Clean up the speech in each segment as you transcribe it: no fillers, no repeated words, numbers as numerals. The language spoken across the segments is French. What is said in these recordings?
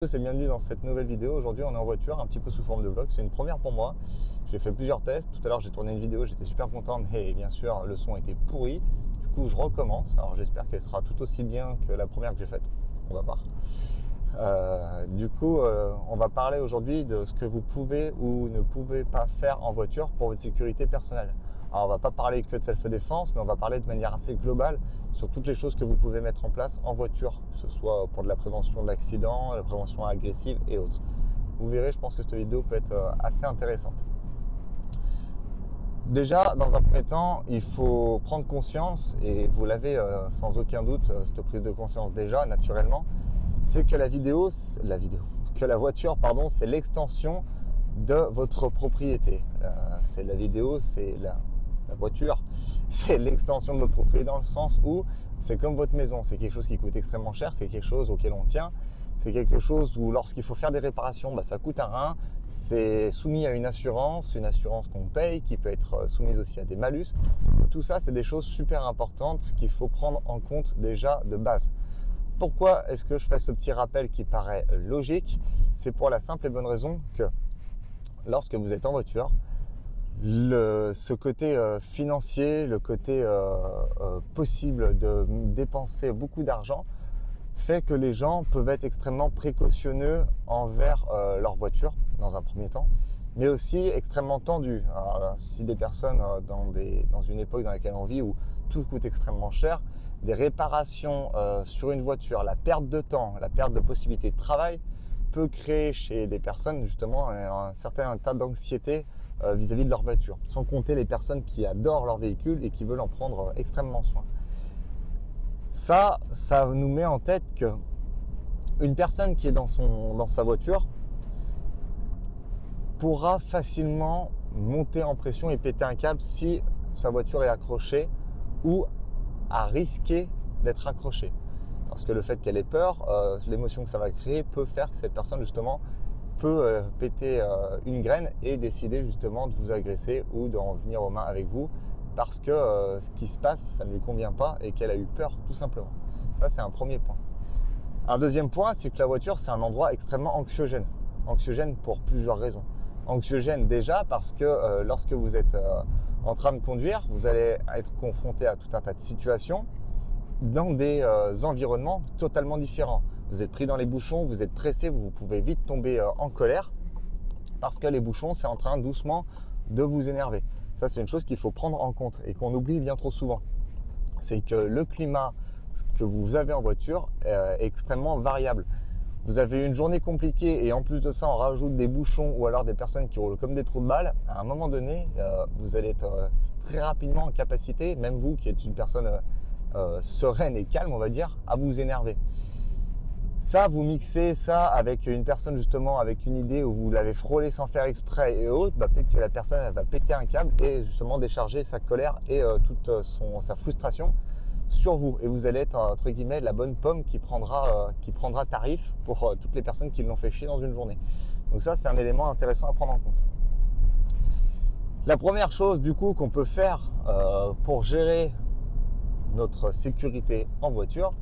C'est bienvenue dans cette nouvelle vidéo. Aujourd'hui on est en voiture, un petit peu sous forme de vlog. C'est une première pour moi. J'ai fait plusieurs tests. Tout à l'heure j'ai tourné une vidéo, j'étais super content, mais bien sûr le son était pourri. Du coup je recommence. Alors j'espère qu'elle sera tout aussi bien que la première que j'ai faite. On va voir. On va parler aujourd'hui de ce que vous pouvez ou ne pouvez pas faire en voiture pour votre sécurité personnelle. Alors on va pas parler que de self-défense, mais on va parler de manière assez globale sur toutes les choses que vous pouvez mettre en place en voiture, que ce soit pour de la prévention de l'accident, la prévention agressive et autres. Vous verrez, je pense que cette vidéo peut être assez intéressante. Déjà, dans un premier temps, il faut prendre conscience, et vous l'avez sans aucun doute, cette prise de conscience déjà, naturellement, c'est que la voiture, c'est l'extension de votre propriété. C'est la vidéo, c'est la voiture, c'est l'extension de votre propriété dans le sens où c'est comme votre maison. C'est quelque chose qui coûte extrêmement cher, c'est quelque chose auquel on tient, c'est quelque chose où lorsqu'il faut faire des réparations, ça coûte un rein. C'est soumis à une assurance qu'on paye, qui peut être soumise aussi à des malus. Tout ça, c'est des choses super importantes qu'il faut prendre en compte déjà de base. Pourquoi est-ce que je fais ce petit rappel qui paraît logique? C'est pour la simple et bonne raison que lorsque vous êtes en voiture, ce côté financier, le côté possible de dépenser beaucoup d'argent fait que les gens peuvent être extrêmement précautionneux envers leur voiture dans un premier temps, mais aussi extrêmement tendus. Alors, si des personnes dans une époque dans laquelle on vit où tout coûte extrêmement cher, des réparations sur une voiture, la perte de temps, la perte de possibilités de travail peut créer chez des personnes justement un certain tas d'anxiété vis-à-vis de leur voiture, sans compter les personnes qui adorent leur véhicule et qui veulent en prendre extrêmement soin. Ça nous met en tête que une personne qui est dans sa voiture pourra facilement monter en pression et péter un câble si sa voiture est accrochée ou à risquer d'être accrochée. Parce que le fait qu'elle ait peur, l'émotion que ça va créer peut faire que cette personne justement peut péter une graine et décider justement de vous agresser ou d'en venir aux mains avec vous parce que ce qui se passe, ça ne lui convient pas et qu'elle a eu peur tout simplement. Ça, c'est un premier point. Un deuxième point, c'est que la voiture, c'est un endroit extrêmement anxiogène. Anxiogène pour plusieurs raisons. Anxiogène déjà parce que lorsque vous êtes en train de conduire, vous allez être confronté à tout un tas de situations dans des environnements totalement différents. Vous êtes pris dans les bouchons, vous êtes pressé, vous pouvez vite tomber en colère parce que les bouchons, c'est en train doucement de vous énerver. Ça, c'est une chose qu'il faut prendre en compte et qu'on oublie bien trop souvent. C'est que le climat que vous avez en voiture est extrêmement variable. Vous avez une journée compliquée et en plus de ça, on rajoute des bouchons ou alors des personnes qui roulent comme des trous de balles. À un moment donné, vous allez être très rapidement en capacité, même vous qui êtes une personne sereine et calme, on va dire, à vous énerver. Ça, vous mixez ça avec une personne justement avec une idée où vous l'avez frôlé sans faire exprès et autres, peut-être que la personne elle va péter un câble et justement décharger sa colère et toute sa frustration sur vous. Et vous allez être entre guillemets la bonne pomme qui prendra tarif pour toutes les personnes qui l'ont fait chier dans une journée. Donc ça, c'est un élément intéressant à prendre en compte. La première chose du coup qu'on peut faire pour gérer notre sécurité en voiture,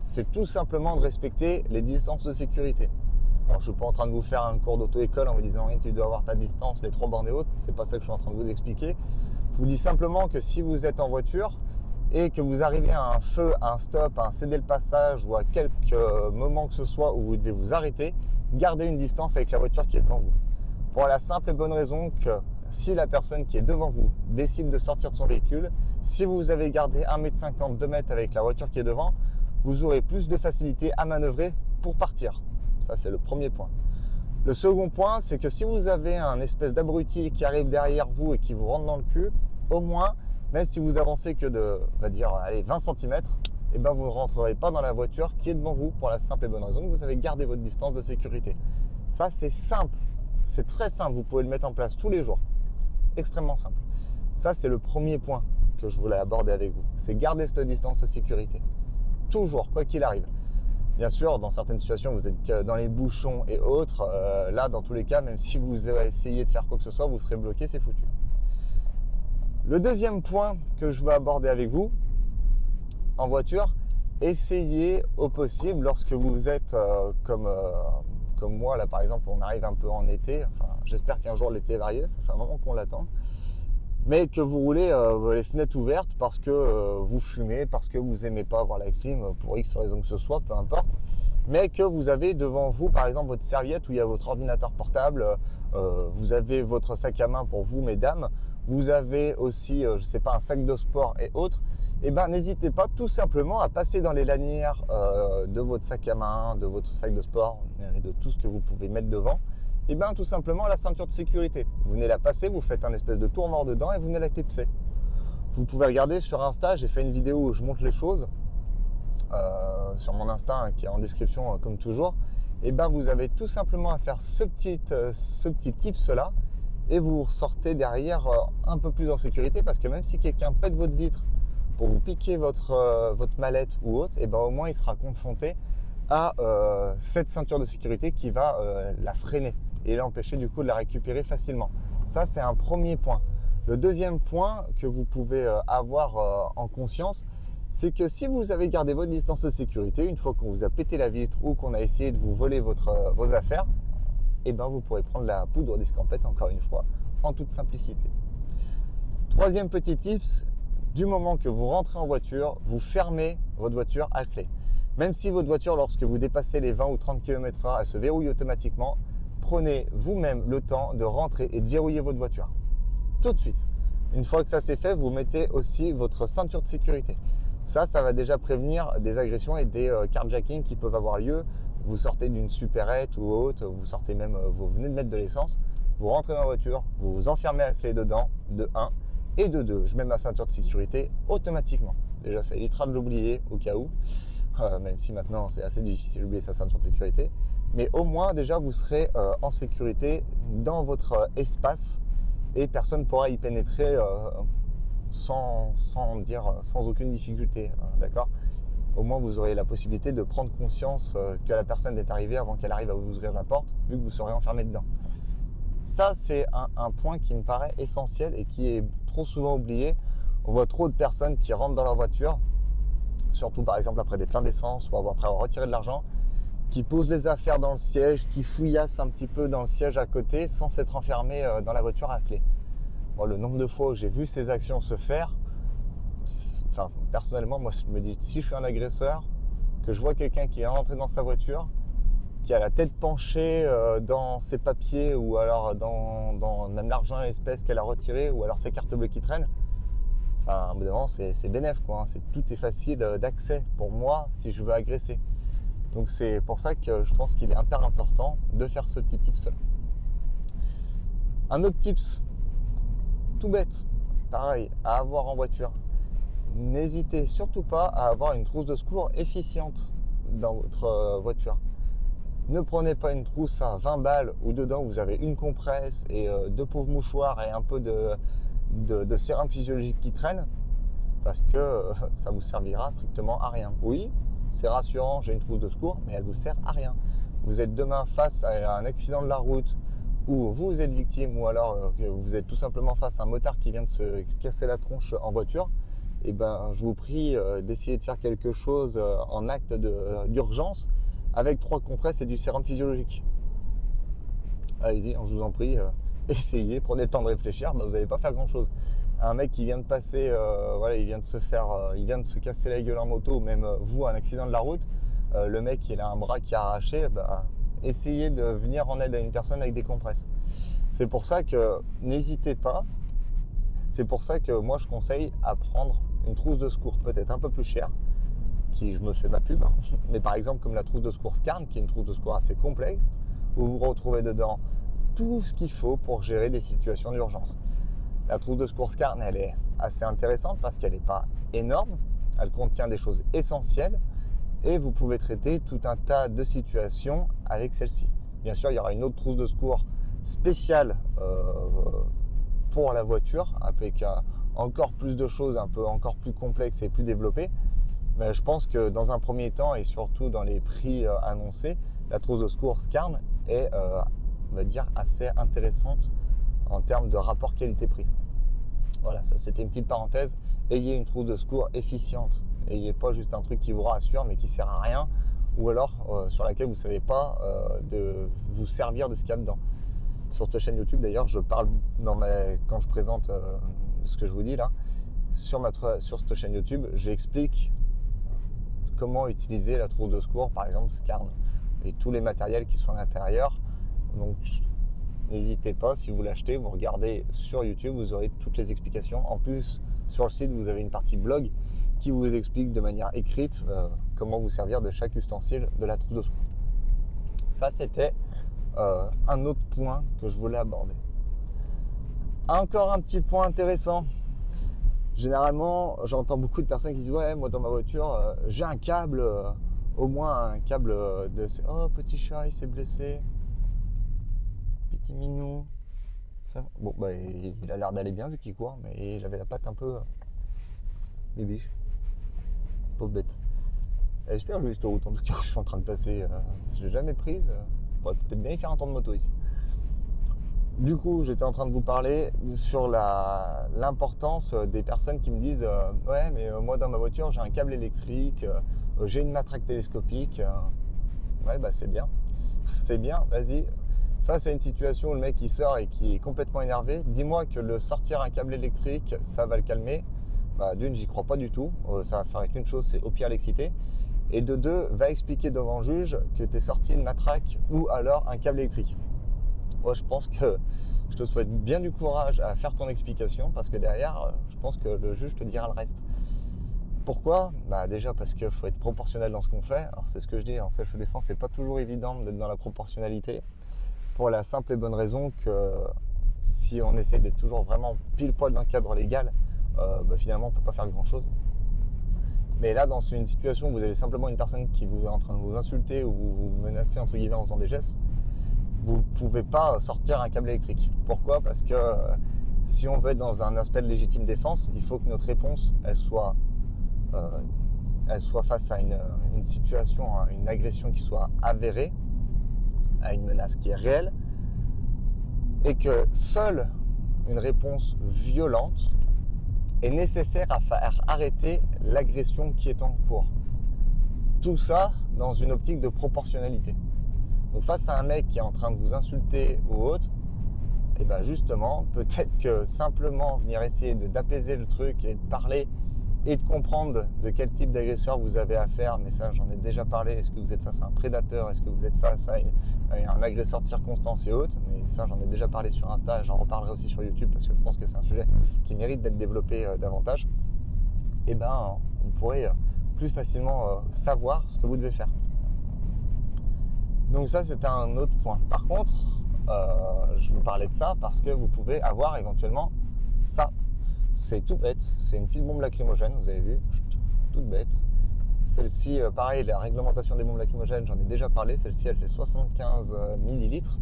c'est tout simplement de respecter les distances de sécurité. Alors, je ne suis pas en train de vous faire un cours d'auto-école en vous disant tu dois avoir ta distance, les 3 bornes et autres. C'est pas ça que je suis en train de vous expliquer. Je vous dis simplement que si vous êtes en voiture et que vous arrivez à un feu, à un stop, à un céder le passage ou à quelques moments que ce soit où vous devez vous arrêter, gardez une distance avec la voiture qui est devant vous. Pour la simple et bonne raison que si la personne qui est devant vous décide de sortir de son véhicule, si vous avez gardé 1,50 m, 2 m avec la voiture qui est devant, vous aurez plus de facilité à manœuvrer pour partir. Ça, c'est le premier point. Le second point, c'est que si vous avez un espèce d'abruti qui arrive derrière vous et qui vous rentre dans le cul, au moins, même si vous avancez que de, on va dire, 20 cm, eh ben, vous ne rentrerez pas dans la voiture qui est devant vous pour la simple et bonne raison que vous avez gardé votre distance de sécurité. Ça, c'est simple. C'est très simple. Vous pouvez le mettre en place tous les jours. Extrêmement simple. Ça, c'est le premier point que je voulais aborder avec vous. C'est garder cette distance de sécurité. Toujours, quoi qu'il arrive. Bien sûr, dans certaines situations, vous êtes dans les bouchons et autres. Là, dans tous les cas, même si vous essayez de faire quoi que ce soit, vous serez bloqué, c'est foutu. Le deuxième point que je veux aborder avec vous en voiture essayez au possible lorsque vous êtes comme moi là par exemple, on arrive un peu en été, enfin j'espère qu'un jour l'été va arriver, ça fait un moment qu'on l'attend, mais que vous roulez les fenêtres ouvertes parce que vous fumez, parce que vous n'aimez pas avoir la clim pour X raison que ce soit, peu importe, mais que vous avez devant vous par exemple votre serviette où il y a votre ordinateur portable, vous avez votre sac à main pour vous mesdames, vous avez aussi je sais pas un sac de sport et autres, et ben n'hésitez pas tout simplement à passer dans les lanières de votre sac à main, de votre sac de sport et de tout ce que vous pouvez mettre devant, et bien tout simplement la ceinture de sécurité. Vous venez la passer, vous faites un espèce de tour mort dedans et vous venez la clipser. Vous pouvez regarder sur Insta, j'ai fait une vidéo où je montre les choses sur mon Insta hein, qui est en description comme toujours. Et ben vous avez tout simplement à faire ce petit tips là et vous ressortez derrière un peu plus en sécurité, parce que même si quelqu'un pète votre vitre pour vous piquer votre mallette ou autre, et ben au moins il sera confronté à cette ceinture de sécurité qui va la freiner et l'empêcher du coup de la récupérer facilement. Ça c'est un premier point. Le deuxième point que vous pouvez avoir en conscience, c'est que si vous avez gardé votre distance de sécurité, une fois qu'on vous a pété la vitre ou qu'on a essayé de vous voler vos affaires, et ben vous pourrez prendre la poudre d'escampette encore une fois en toute simplicité. Troisième petit tips, du moment que vous rentrez en voiture, vous fermez votre voiture à clé. Même si votre voiture, lorsque vous dépassez les 20 ou 30 km/h, elle se verrouille automatiquement, prenez vous-même le temps de rentrer et de verrouiller votre voiture. Tout de suite. Une fois que ça c'est fait, vous mettez aussi votre ceinture de sécurité. Ça va déjà prévenir des agressions et des carjacking qui peuvent avoir lieu. Vous sortez d'une supérette ou autre, vous sortez même, vous venez de mettre de l'essence, vous rentrez dans la voiture, vous vous enfermez la clé dedans, de 1, et de 2, je mets ma ceinture de sécurité automatiquement. Déjà, ça évitera de l'oublier au cas où, même si maintenant c'est assez difficile d'oublier sa ceinture de sécurité. Mais au moins, déjà, vous serez en sécurité dans votre espace et personne ne pourra y pénétrer sans aucune difficulté, d'accord ? Au moins, vous aurez la possibilité de prendre conscience que la personne est arrivée avant qu'elle arrive à vous ouvrir la porte, vu que vous serez enfermé dedans. Ça, c'est un point qui me paraît essentiel et qui est trop souvent oublié. On voit trop de personnes qui rentrent dans leur voiture, surtout par exemple après des pleins d'essence ou après avoir retiré de l'argent, qui posent les affaires dans le siège, qui fouillassent un petit peu dans le siège à côté sans s'être enfermés dans la voiture à clé. Bon, le nombre de fois où j'ai vu ces actions se faire, enfin, personnellement, moi je me dis, si je suis un agresseur, que je vois quelqu'un qui est rentré dans sa voiture, qui a la tête penchée dans ses papiers ou alors dans même l'argent à espèces qu'elle a retiré ou alors ses cartes bleues qui traînent, enfin, évidemment, c'est bénef, quoi, hein. Tout est facile d'accès pour moi si je veux agresser. Donc c'est pour ça que je pense qu'il est hyper important de faire ce petit tips. Un autre tips, tout bête, pareil, à avoir en voiture. N'hésitez surtout pas à avoir une trousse de secours efficiente dans votre voiture. Ne prenez pas une trousse à 20 balles où dedans vous avez une compresse et deux pauvres mouchoirs et un peu de sérum physiologique qui traîne, parce que ça vous servira strictement à rien. Oui, c'est rassurant, j'ai une trousse de secours, mais elle vous sert à rien. Vous êtes demain face à un accident de la route où vous êtes victime, ou alors que vous êtes tout simplement face à un motard qui vient de se casser la tronche en voiture. Et ben, je vous prie d'essayer de faire quelque chose en acte d'urgence avec 3 compresses et du sérum physiologique. Allez-y, je vous en prie, essayez, prenez le temps de réfléchir, ben, vous n'allez pas faire grand-chose. Un mec qui vient de passer, voilà, il vient de se casser la gueule en moto, ou même vous, un accident de la route, le mec il a un bras qui est arraché, ben, essayez de venir en aide à une personne avec des compresses. C'est pour ça que n'hésitez pas. C'est pour ça que moi je conseille à prendre une trousse de secours peut-être un peu plus chère, je me fais ma pub, hein, mais par exemple comme la trousse de secours Scarn, qui est une trousse de secours assez complexe, où vous retrouvez dedans tout ce qu'il faut pour gérer des situations d'urgence. La trousse de secours Scarn, elle est assez intéressante parce qu'elle n'est pas énorme, elle contient des choses essentielles et vous pouvez traiter tout un tas de situations avec celle-ci. Bien sûr, il y aura une autre trousse de secours spéciale pour la voiture, avec encore plus de choses, un peu encore plus complexes et plus développées. Mais je pense que dans un premier temps, et surtout dans les prix annoncés, la trousse de secours Scarn est, on va dire, assez intéressante en termes de rapport qualité-prix. Voilà, ça c'était une petite parenthèse. Ayez une trousse de secours efficiente et pas juste un truc qui vous rassure mais qui sert à rien, ou alors sur laquelle vous ne savez pas de vous servir de ce qu'il y a dedans. Sur cette chaîne YouTube d'ailleurs, je parle quand je présente ce que je vous dis là, sur cette chaîne YouTube, j'explique comment utiliser la trousse de secours, par exemple Scarn, et tous les matériels qui sont à l'intérieur. Donc n'hésitez pas, si vous l'achetez, vous regardez sur YouTube, vous aurez toutes les explications. En plus, sur le site, vous avez une partie blog qui vous explique de manière écrite comment vous servir de chaque ustensile de la trousse de secours. Ça, c'était un autre point que je voulais aborder. Encore un petit point intéressant. Généralement, j'entends beaucoup de personnes qui disent « Ouais, moi dans ma voiture, j'ai un câble, au moins un câble de... Oh, petit chat, il s'est blessé. Petit minou. » Bon, bah, il a l'air d'aller bien vu qu'il court, mais il avait la patte un peu... bibiche. Pauvre bête. J'espère que juste au route, en tout cas, je suis en train de passer. Je l'ai jamais prise. On pourrait peut-être bien y faire un tour de moto ici. Du coup, j'étais en train de vous parler sur l'importance des personnes qui me disent ouais, mais moi dans ma voiture j'ai un câble électrique, j'ai une matraque télescopique. Ouais, bah c'est bien, c'est bien. Vas-y, face à une situation où le mec il sort et qui est complètement énervé, dis-moi que le sortir un câble électrique, ça va le calmer. Bah, d'une, j'y crois pas du tout. Ça va faire qu'une chose, c'est au pire l'exciter. Et de deux, va expliquer devant le juge que tu es sorti une matraque ou alors un câble électrique. Moi, je pense que je te souhaite bien du courage à faire ton explication parce que derrière, je pense que le juge te dira le reste. Pourquoi ? Bah déjà parce qu'il faut être proportionnel dans ce qu'on fait. Alors c'est ce que je dis, en self-défense, c'est pas toujours évident d'être dans la proportionnalité pour la simple et bonne raison que si on essaie d'être toujours vraiment pile poil dans le cadre légal, bah, finalement on peut pas faire grand-chose. Mais là, dans une situation où vous avez simplement une personne qui vous est en train de vous insulter ou vous menacez entre guillemets en faisant des gestes, vous ne pouvez pas sortir un câble électrique. Pourquoi ? Parce que si on veut être dans un aspect de légitime défense, il faut que notre réponse, elle soit face à une situation, à une agression qui soit avérée, à une menace qui est réelle, et que seule une réponse violente est nécessaire à faire arrêter l'agression qui est en cours. Tout ça dans une optique de proportionnalité. Donc face à un mec qui est en train de vous insulter ou autre, et ben justement, peut-être que simplement venir essayer d'apaiser le truc et de parler et de comprendre de quel type d'agresseur vous avez affaire, mais ça j'en ai déjà parlé, est-ce que vous êtes face à un prédateur, est-ce que vous êtes face à un agresseur de circonstance et autres, mais ça j'en ai déjà parlé sur Insta, et j'en reparlerai aussi sur YouTube parce que je pense que c'est un sujet qui mérite d'être développé davantage. Et ben vous pourrez plus facilement savoir ce que vous devez faire. Donc ça, c'était un autre point. Par contre, je vous parlais de ça parce que vous pouvez avoir éventuellement ça. C'est tout bête. C'est une petite bombe lacrymogène, vous avez vu, toute bête. Celle-ci, pareil, la réglementation des bombes lacrymogènes, j'en ai déjà parlé. Celle-ci, elle fait 75 millilitres.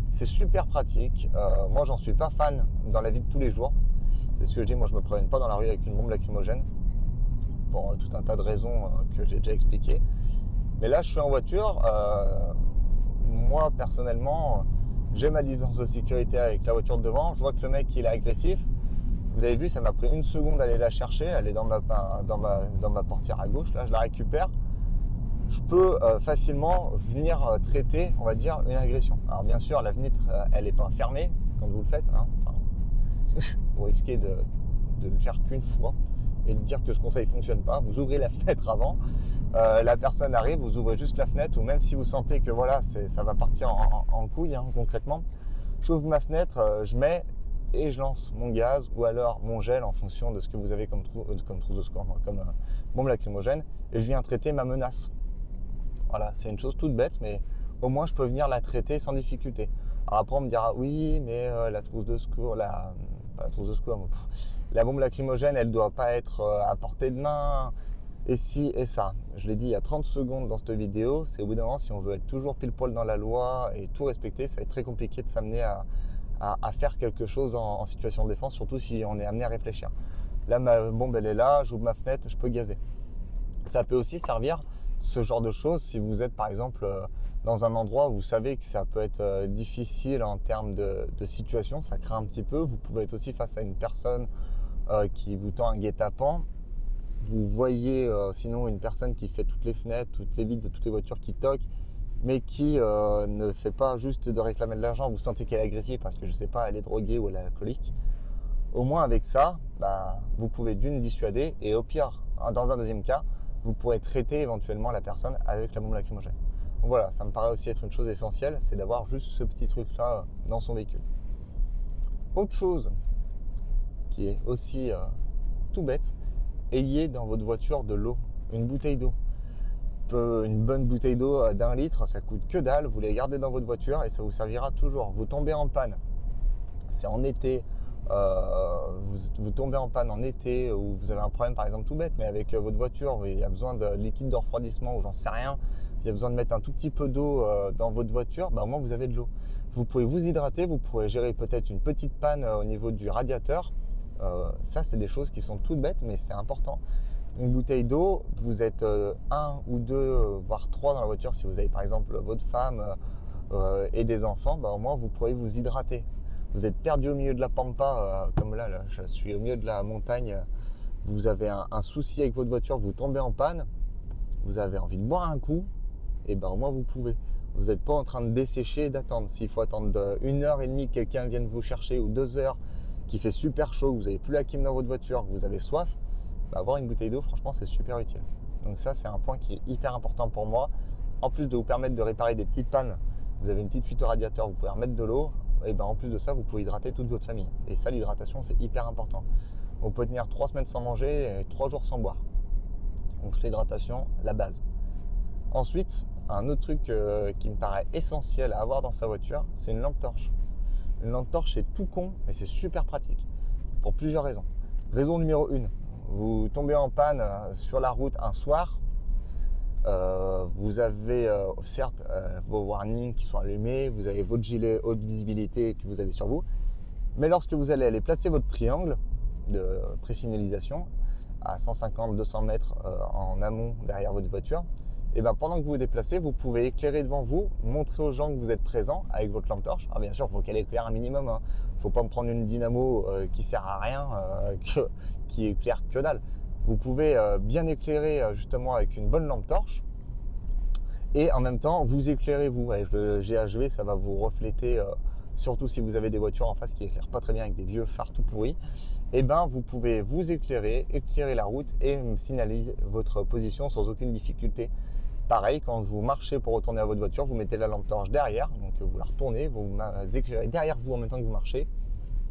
C'est super pratique. Moi, j'en suis pas fan dans la vie de tous les jours. C'est ce que je dis, moi, je me promène pas dans la rue avec une bombe lacrymogène pour tout un tas de raisons que j'ai déjà expliquées. Mais là, je suis en voiture. Moi, personnellement, j'ai ma distance de sécurité avec la voiture de devant. Je vois que le mec, il est agressif. Vous avez vu, ça m'a pris une seconde d'aller la chercher. Elle est dans ma portière à gauche. Là, je la récupère. Je peux facilement venir traiter, on va dire, une agression. Alors, bien sûr, la fenêtre, elle n'est pas fermée quand vous le faites. Hein. Enfin, vous risquez de le faire qu'une fois et de dire que ce conseil ne fonctionne pas. Vous ouvrez la fenêtre avant. La personne arrive, vous ouvrez juste la fenêtre, ou même si vous sentez que voilà, ça va partir en couille, hein, concrètement, j'ouvre ma fenêtre, je mets et je lance mon gaz ou alors mon gel en fonction de ce que vous avez comme trousse de secours, comme bombe lacrymogène, et je viens traiter ma menace. Voilà, c'est une chose toute bête, mais au moins je peux venir la traiter sans difficulté. Alors après on me dira oui, mais la trousse de secours, pas la trousse de secours, la bombe lacrymogène, elle doit pas être à portée de main. Et si et ça, je l'ai dit il y a 30 secondes dans cette vidéo, c'est au bout d'un moment, si on veut être toujours pile poil dans la loi et tout respecter, ça va être très compliqué de s'amener à faire quelque chose en situation de défense, surtout si on est amené à réfléchir. Là, ma bombe, elle est là, j'ouvre ma fenêtre, je peux gazer. Ça peut aussi servir, ce genre de choses, si vous êtes par exemple dans un endroit où vous savez que ça peut être difficile en termes de situation, ça craint un petit peu. Vous pouvez être aussi face à une personne qui vous tend un guet-apens. vous voyez sinon une personne qui fait toutes les fenêtres, toutes les vitres de toutes les voitures, qui toque, mais qui ne fait pas juste de réclamer de l'argent, vous sentez qu'elle est agressive parce que je sais pas, elle est droguée ou elle est alcoolique, au moins avec ça, vous pouvez d'une dissuader et au pire, dans un deuxième cas, vous pourrez traiter éventuellement la personne avec la bombe lacrymogène. Donc voilà, ça me paraît aussi être une chose essentielle, c'est d'avoir juste ce petit truc-là dans son véhicule. Autre chose qui est aussi tout bête, ayez dans votre voiture de l'eau, une bouteille d'eau. Une bonne bouteille d'eau d'1 litre, ça coûte que dalle, vous les gardez dans votre voiture et ça vous servira toujours. Vous tombez en panne, c'est en été, vous tombez en panne en été ou vous avez un problème par exemple tout bête, mais avec votre voiture, il y a besoin de liquide de refroidissement ou j'en sais rien, il y a besoin de mettre un tout petit peu d'eau dans votre voiture, au moins vous avez de l'eau. Vous pouvez vous hydrater, vous pourrez gérer peut-être une petite panne au niveau du radiateur. Ça, c'est des choses qui sont toutes bêtes, mais c'est important. Une bouteille d'eau, vous êtes un ou deux, voire trois dans la voiture. Si vous avez par exemple votre femme et des enfants, au moins vous pourrez vous hydrater. Vous êtes perdu au milieu de la pampa, comme là, je suis au milieu de la montagne. Vous avez un souci avec votre voiture, vous tombez en panne, vous avez envie de boire un coup, et au moins vous pouvez. Vous n'êtes pas en train de dessécher et d'attendre. S'il faut attendre 1h30 que quelqu'un vienne vous chercher ou 2 heures, qu'il fait super chaud, que vous n'avez plus la clim dans votre voiture, que vous avez soif, avoir une bouteille d'eau, franchement, c'est super utile. Donc ça, c'est un point qui est hyper important pour moi. En plus de vous permettre de réparer des petites pannes, vous avez une petite fuite au radiateur, vous pouvez remettre de l'eau, et en plus de ça, vous pouvez hydrater toute votre famille. Et ça, l'hydratation, c'est hyper important. On peut tenir 3 semaines sans manger et 3 jours sans boire. Donc l'hydratation, la base. Ensuite, un autre truc qui me paraît essentiel à avoir dans sa voiture, c'est une lampe torche. Une lampe torche, c'est tout con, mais c'est super pratique. Pour plusieurs raisons. Raison numéro 1, vous tombez en panne sur la route un soir, vous avez certes vos warnings qui sont allumés, vous avez votre gilet haute visibilité que vous avez sur vous, mais lorsque vous allez aller placer votre triangle de présignalisation à 150-200 mètres en amont derrière votre voiture, et pendant que vous vous déplacez, vous pouvez éclairer devant vous, montrer aux gens que vous êtes présent avec votre lampe torche. Alors bien sûr, il faut qu'elle éclaire un minimum. Il ne faut pas me prendre une dynamo qui sert à rien, qui éclaire que dalle. Vous pouvez bien éclairer justement avec une bonne lampe torche. Et en même temps, vous éclairez vous. Avec le GHV, ça va vous refléter, surtout si vous avez des voitures en face qui éclairent pas très bien avec des vieux phares tout pourris. Vous pouvez vous éclairer la route et signaler votre position sans aucune difficulté. Pareil, quand vous marchez pour retourner à votre voiture, vous mettez la lampe torche derrière, donc vous la retournez, vous éclairez derrière vous en même temps que vous marchez.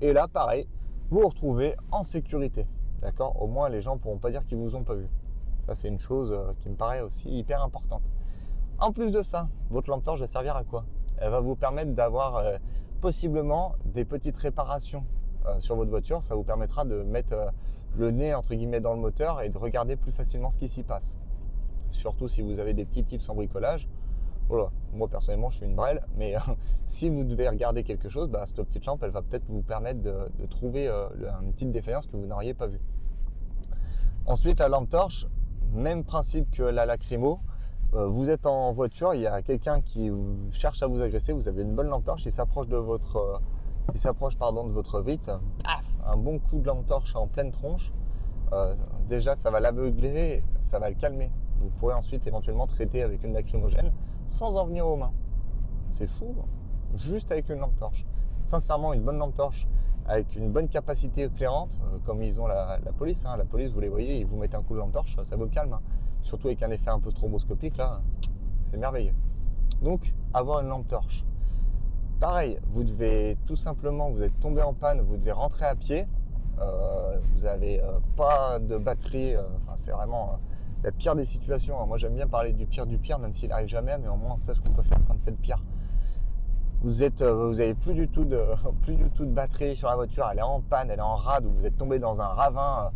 Et là, pareil, vous vous retrouvez en sécurité. D'accord ? Au moins, les gens ne pourront pas dire qu'ils ne vous ont pas vu. Ça, c'est une chose qui me paraît aussi hyper importante. En plus de ça, votre lampe torche va servir à quoi ? Elle va vous permettre d'avoir possiblement des petites réparations sur votre voiture. Ça vous permettra de mettre le nez entre guillemets dans le moteur et de regarder plus facilement ce qui s'y passe. Surtout si vous avez des petits tips en bricolage. Voilà. Moi personnellement je suis une brêle, mais si vous devez regarder quelque chose, cette petite lampe elle va peut-être vous permettre de trouver une petite défaillance que vous n'auriez pas vue. Ensuite la lampe torche, même principe que la lacrymo. Vous êtes en voiture, il y a quelqu'un qui cherche à vous agresser, vous avez une bonne lampe torche, il s'approche de votre vitre, paf, un bon coup de lampe torche en pleine tronche. Déjà ça va l'aveugler, ça va le calmer. Vous pourrez ensuite éventuellement traiter avec une lacrymogène sans en venir aux mains. C'est fou, juste avec une lampe torche. Sincèrement, une bonne lampe torche avec une bonne capacité éclairante, comme ils ont la police. La police, vous les voyez, ils vous mettent un coup de lampe torche, ça vous calme. Surtout avec un effet un peu stroboscopique, là, c'est merveilleux. Donc, avoir une lampe torche. Pareil, vous devez tout simplement, vous êtes tombé en panne, vous devez rentrer à pied. Vous n'avez pas de batterie, c'est vraiment la pire des situations. Moi, j'aime bien parler du pire, même s'il n'arrive jamais, mais au moins, on sait ce qu'on peut faire quand c'est le pire. Vous avez plus du tout de batterie sur la voiture, elle est en panne, elle est en rade, ou vous êtes tombé dans un ravin,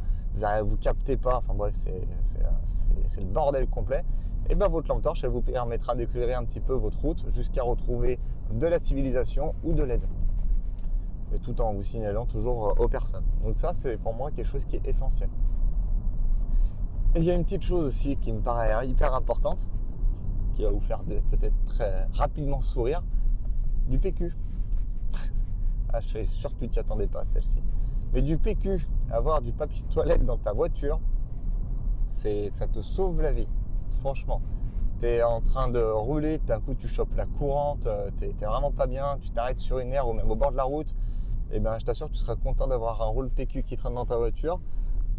vous captez pas, enfin bref, c'est le bordel complet. Et votre lampe torche, elle vous permettra d'éclairer un petit peu votre route jusqu'à retrouver de la civilisation ou de l'aide. Et tout en vous signalant toujours aux personnes. Donc ça, c'est pour moi quelque chose qui est essentiel. Et il y a une petite chose aussi qui me paraît hyper importante, qui va vous faire peut-être très rapidement sourire, du PQ. Je suis sûr que tu t'y attendais pas, celle-ci. Mais du PQ, avoir du papier toilette dans ta voiture, ça te sauve la vie, franchement. Tu es en train de rouler, d'un coup tu chopes la courante, tu n'es vraiment pas bien, tu t'arrêtes sur une aire ou même au bord de la route, et ben je t'assure que tu seras content d'avoir un roule PQ qui traîne dans ta voiture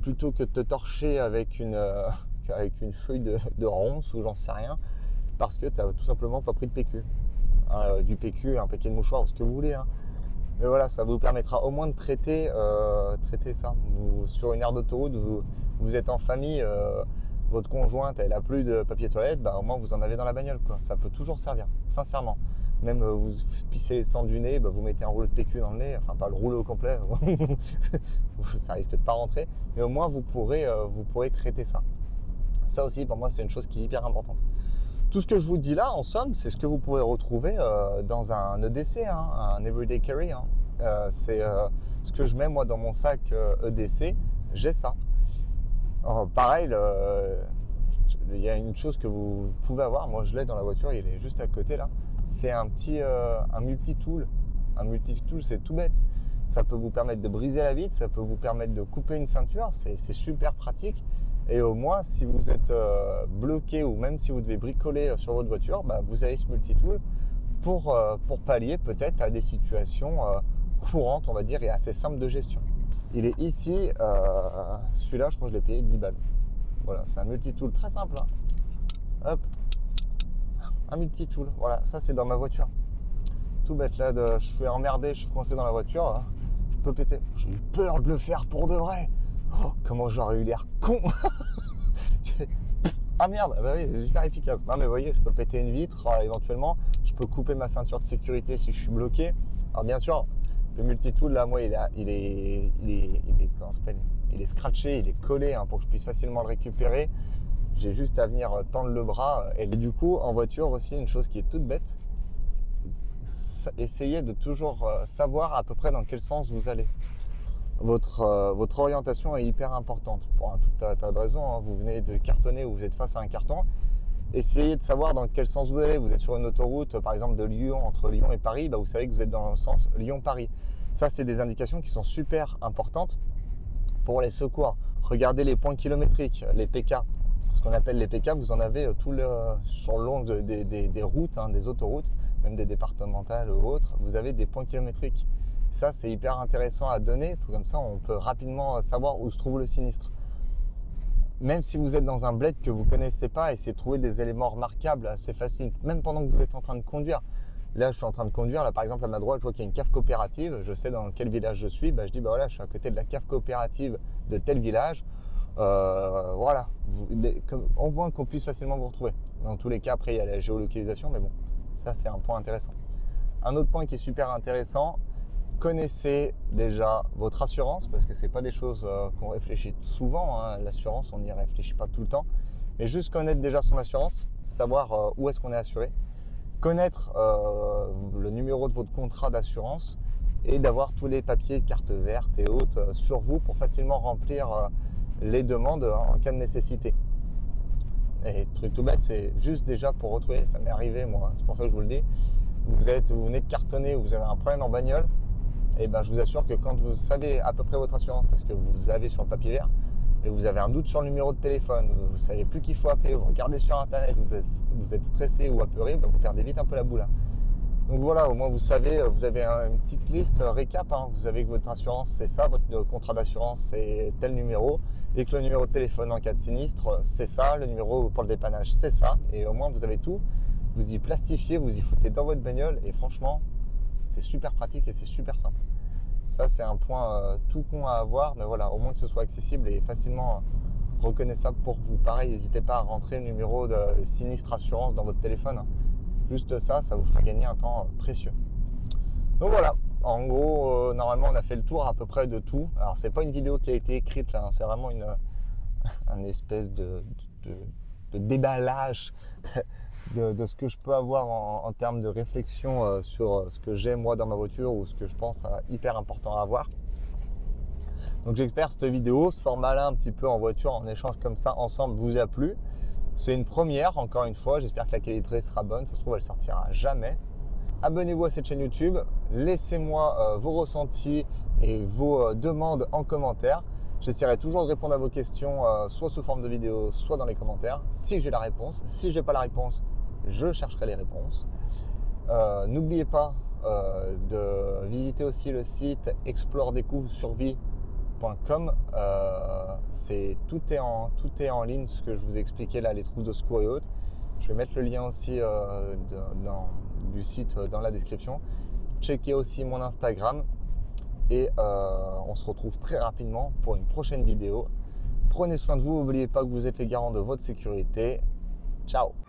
plutôt que de te torcher avec une feuille de ronce ou j'en sais rien, parce que tu n'as tout simplement pas pris de PQ. Du PQ, un paquet de mouchoirs ou ce que vous voulez. Hein. Mais voilà, ça vous permettra au moins de traiter ça. Sur une aire d'autoroute, vous êtes en famille, votre conjointe, elle a plus de papier toilette, bah, au moins vous en avez dans la bagnole, quoi. Ça peut toujours servir, sincèrement. Même vous pissez les cendres du nez, bah, vous mettez un rouleau de PQ dans le nez, enfin pas le rouleau au complet, ça risque de pas rentrer, mais au moins vous pourrez traiter ça. Ça aussi, pour moi, c'est une chose qui est hyper importante. Tout ce que je vous dis là, en somme, c'est ce que vous pourrez retrouver dans un EDC, hein, un Everyday Carry. Hein. C'est ce que je mets moi dans mon sac EDC, j'ai ça. Alors, pareil, il y a une chose que vous pouvez avoir, moi je l'ai dans la voiture, il est juste à côté là. C'est un petit un multi-tool. Un multi-tool, c'est tout bête. Ça peut vous permettre de briser la vitre, ça peut vous permettre de couper une ceinture, c'est super pratique. Et au moins, si vous êtes bloqué ou même si vous devez bricoler sur votre voiture, bah, vous avez ce multi-tool pour pallier peut-être à des situations courantes, on va dire, et assez simples de gestion. Il est ici, celui-là, je crois que je l'ai payé 10 balles. Voilà, c'est un multi-tool très simple. Hein. Hop, un multi-tool. Voilà, ça c'est dans ma voiture. Tout bête, là, je suis emmerdé, je suis coincé dans la voiture. Là. Je peux péter. J'ai eu peur de le faire pour de vrai. Oh, comment j'aurais eu l'air con. Ah merde, bah oui, c'est super efficace. Non mais vous voyez, je peux péter une vitre éventuellement. Je peux couper ma ceinture de sécurité si je suis bloqué. Alors bien sûr, le multi-tool là, moi, il est scratché, il est collé hein, pour que je puisse facilement le récupérer. J'ai juste à venir tendre le bras. Et du coup, en voiture aussi, une chose qui est toute bête, essayez de toujours savoir à peu près dans quel sens vous allez. Votre orientation est hyper importante pour un tout tas de raisons. Hein. Vous venez de cartonner ou vous êtes face à un carton. Essayez de savoir dans quel sens vous allez. Vous êtes sur une autoroute, par exemple de Lyon, entre Lyon et Paris, bah vous savez que vous êtes dans le sens Lyon-Paris. Ça, c'est des indications qui sont super importantes pour les secours. Regardez les points kilométriques, les PK. Ce qu'on appelle les PK, vous en avez sur le long des routes, hein, des autoroutes, même des départementales ou autres. Vous avez des points kilométriques. Ça, c'est hyper intéressant à donner. Comme ça, on peut rapidement savoir où se trouve le sinistre. Même si vous êtes dans un bled que vous ne connaissez pas, essayez de trouver des éléments remarquables assez faciles, même pendant que vous êtes en train de conduire. Là, je suis en train de conduire. Là, par exemple, à ma droite, je vois qu'il y a une cave coopérative. Je sais dans quel village je suis. Bah, je dis, bah voilà, je suis à côté de la cave coopérative de tel village. Voilà. Au moins qu'on puisse facilement vous retrouver. Dans tous les cas, après, il y a la géolocalisation, mais bon, ça, c'est un point intéressant. Un autre point qui est super intéressant, connaissez déjà votre assurance, parce que ce n'est pas des choses qu'on réfléchit souvent. Hein. L'assurance, on n'y réfléchit pas tout le temps. Mais juste connaître déjà son assurance, savoir où est-ce qu'on est assuré, connaître le numéro de votre contrat d'assurance et d'avoir tous les papiers, cartes vertes et autres sur vous pour facilement remplir les demandes en cas de nécessité. Et truc tout bête, c'est juste déjà pour retrouver, ça m'est arrivé moi, c'est pour ça que je vous le dis, vous venez de cartonner ou vous avez un problème en bagnole, et ben je vous assure que quand vous savez à peu près votre assurance, parce que vous avez sur le papier vert, et vous avez un doute sur le numéro de téléphone, vous ne savez plus qu'il faut appeler, vous regardez sur internet, vous êtes stressé ou apeuré, ben vous perdez vite un peu la boule. Hein. Donc voilà, au moins vous savez, vous avez une petite liste récap, hein. Vous savez que votre assurance c'est ça, votre contrat d'assurance c'est tel numéro, et que le numéro de téléphone en cas de sinistre c'est ça, le numéro pour le dépannage c'est ça, et au moins vous avez tout, vous y plastifiez, vous y foutez dans votre bagnole, et franchement c'est super pratique et c'est super simple. Ça c'est un point tout con à avoir, mais voilà, au moins que ce soit accessible et facilement reconnaissable pour vous. Pareil, n'hésitez pas à rentrer le numéro de sinistre assurance dans votre téléphone, hein. Juste ça, ça vous fera gagner un temps précieux. Donc voilà, en gros, normalement on a fait le tour à peu près de tout. Alors c'est pas une vidéo qui a été écrite là, hein, c'est vraiment un espèce de déballage de ce que je peux avoir en termes de réflexion sur ce que j'ai moi dans ma voiture ou ce que je pense hyper important à avoir. Donc j'espère que cette vidéo, ce format-là un petit peu en voiture, en échange comme ça ensemble, vous a plu. C'est une première, encore une fois, j'espère que la qualité sera bonne, ça se trouve elle sortira jamais. Abonnez-vous à cette chaîne YouTube, laissez-moi vos ressentis et vos demandes en commentaire. J'essaierai toujours de répondre à vos questions, soit sous forme de vidéo, soit dans les commentaires, si j'ai la réponse. Si j'ai pas la réponse, je chercherai les réponses. N'oubliez pas de visiter aussi le site exploredécouvresurvie.com. Tout est en ligne, ce que je vous ai expliqué là, les trousses de secours et autres. Je vais mettre le lien aussi du site dans la description. Checkez aussi mon Instagram et on se retrouve très rapidement pour une prochaine vidéo. Prenez soin de vous, n'oubliez pas que vous êtes les garants de votre sécurité. Ciao!